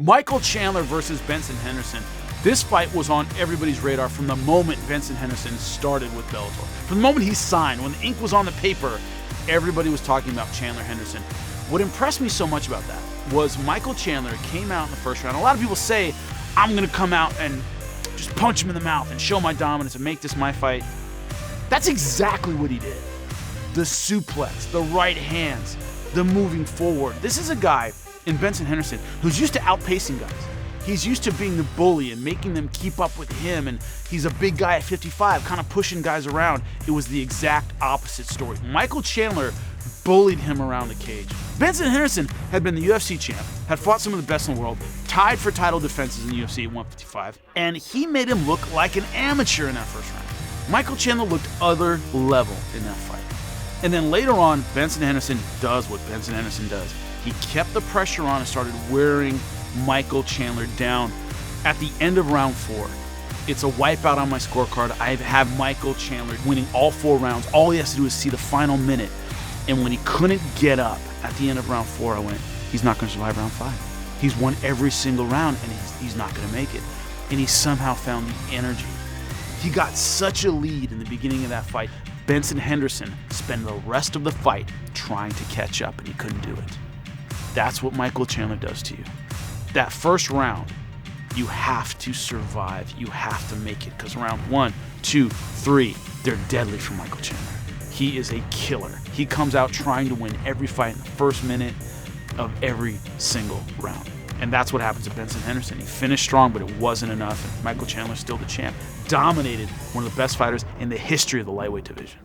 Michael Chandler versus Benson Henderson. This fight was on everybody's radar from the moment Benson Henderson started with Bellator. From the moment he signed, when the ink was on the paper, everybody was talking about Chandler Henderson. What impressed me so much about that was Michael Chandler came out in the first round. A lot of people say, I'm going to come out and just punch him in the mouth and show my dominance and make this my fight. That's exactly what he did. The suplex, the right hands, the moving forward. This is a guy in Benson Henderson who's used to outpacing guys. He's used to being the bully and making them keep up with him, and he's a big guy at 55, kind of pushing guys around. It was the exact opposite story. Michael Chandler bullied him around the cage. Benson Henderson had been the UFC champ, had fought some of the best in the world, tied for title defenses in the UFC at 155, and he made him look like an amateur in that first round. Michael Chandler looked other level in that fight. And then later on, Benson Henderson does what Benson Henderson does. He kept the pressure on and started wearing Michael Chandler down. At the end of round 4, it's a wipeout on my scorecard. I have Michael Chandler winning all 4 rounds. All he has to do is see the final minute. And when he couldn't get up at the end of round 4, I went, he's not going to survive round 5. He's won every single round, and he's not going to make it. And he somehow found the energy. He got such a lead in the beginning of that fight. Benson Henderson spent the rest of the fight trying to catch up, and he couldn't do it. That's what Michael Chandler does to you. That first round, you have to survive. You have to make it, because round 1, 2, 3, they're deadly for Michael Chandler. He is a killer. He comes out trying to win every fight in the first minute of every single round. And that's what happens to Benson Henderson. He finished strong, but it wasn't enough. And Michael Chandler's still the champ. Dominated one of the best fighters in the history of the lightweight division.